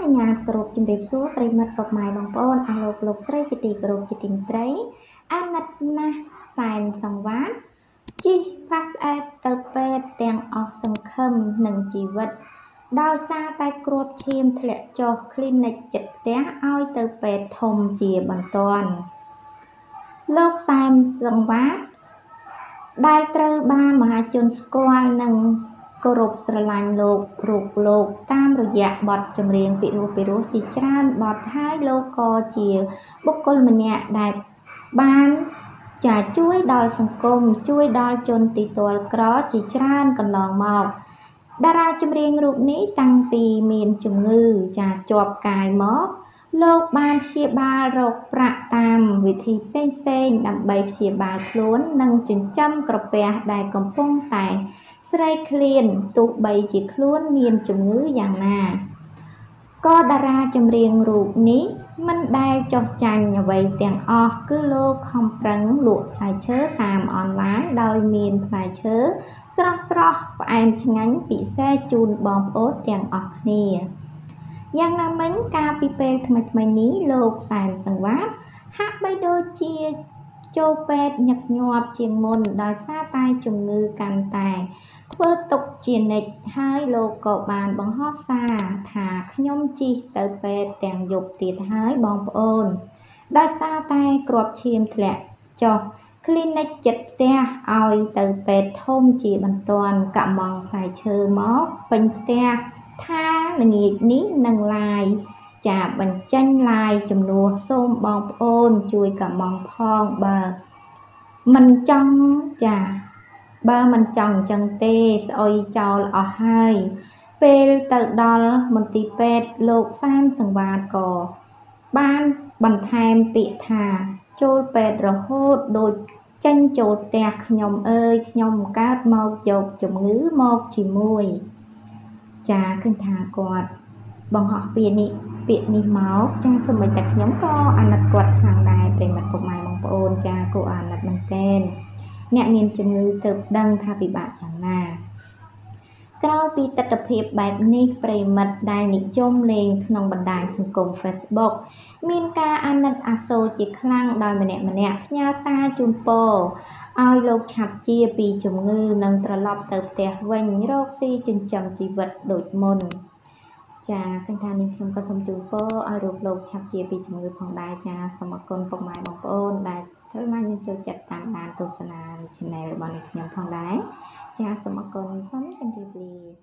នុញ្ញាតគោរពជំរាបសួរប្រិយមិត្តពុកម៉ែបងប្អូនអស់លោកស្រីជាទីគោរពជាទីមេត្រីអាណិតណាស់សែនសង្វាតជិះផាសអេតទៅពេទ្យទាំងអស់សង្ឃឹមនឹងជីវិតដោយសារតែគ្រាប់ឈាមធ្លាក់ចុះ clinic ចិត្តផ្ទះឲ្យទៅពេទ្យធំជាបន្ទាន់លោកសែនសង្វាតដែលត្រូវបានមហាជនស្គាល់និងគោរពស្រឡាញ់លោកតាមរយៈបទចម្រៀងពិរោះជាច្រើនបទហើយលោកក៏ជាបុគ្គលម្នាក់ដែលបានជួយដល់សង្គមជួយដល់ជនទីទ័លក្រជាច្រើនកន្លងមកតារាចម្រៀងរូបនេះតាំងពីមានជំងឺជាប់កាយមកលោកបានព្យាបាលរកប្រាក់តាមវិធីផ្សេងដើម្បីព្យាបាលខ្លួននិងចិញ្ចឹមក្រពះដែលកំពុងតែស្រេកឃ្លានទោះបីជាខ្លួនមានជំងឺយ៉ាងណាក៏តារាចម្រៀងរូបនេះមិនដែលចោះចាញ់អ្វីទាំងអស់គឺលោកខំប្រឹងលក់ផ្លែឈើតាមអនឡាញដោយមានផ្លែឈើស្រស់ផ្អែមឆ្ងាញ់ពិសេសជូនបងប្អូនទាំងអស់គ្នាយ៉ាងណាមិញកាលពីពេលថ្មីនេះលោកសែនសង្វាតហាក់បីដូចជាចូលពេទ្យញឹកញាប់ជាងមុនដោយសារតែជំងឺកាន់តែធ្វើទុកជានិច្ចហើយលោកក៏បានបង្ហោះសារថាខ្ញុំជិះទៅពេទ្យទាំងយប់ទៀតហើយបងប្អូនដោយសារតែគ្រាប់ឈាមធ្លាក់ចុះ clinic ចិត្តផ្ទះឲ្យទៅពេទ្យធំជាបន្ទាន់កម៉ង់ផ្លែឈើមកពេញផ្ទះថាល្ងាចនេះនឹងឡាយបញ្ចេញឡាយជំនួសសូមបងប្អូនជួយកម៉ង់ផងបើមិនចង់អញ្ចឹងទេស្អុយចោលអស់ហើយពេលទៅដល់មន្ទីរពេទ្យលោកសែនសង្វាតក៏បានបន្ថែមពាក្យថាចូលពេទ្យរហូតដូចចេញចូលផ្ទះខ្ញុំអើយខ្ញុំកើតមកយកជំងឺមកជាមួយឃើញថាគាត់បង្ហោះពាក្យនេះមកសូម្បីតែខ្ញុំក៏អាណិតគាត់ខ្លាំងដែរប្រិមត្តពុកម៉ែបងប្អូនគួរអាណិតមែនទែនអ្នកមានជំងឺទើបដឹងថាពិបាកយ៉ាងណាក្រោយពីទស្សនវិជ្ជាបែបនេះប្រិមិត្តដែលនិយមលេងក្នុងបណ្ដាញសង្គម Facebook មានការអាណិតអាសូរជាខ្លាំងដោយម្នាក់ផ្ញើសារជូនពរឲ្យលោកឆាប់ជាពីជំងឺនិងត្រឡប់ទៅផ្ទះវិញរកស៊ីចិញ្ចឹមជីវិតដូចមុនឃើញថានេះខ្ញុំក៏សូមជូនពរឲ្យលោកឆាប់ជាពីជំងឺផងដែរសូមអរគុណពុកម៉ែបងប្អូនដែលត្រូវបានចូលចិត្តតាមដានទស្សនា Channel របស់នេះខ្ញុំផងដែរសូមអរគុណសូមជម្រាបលា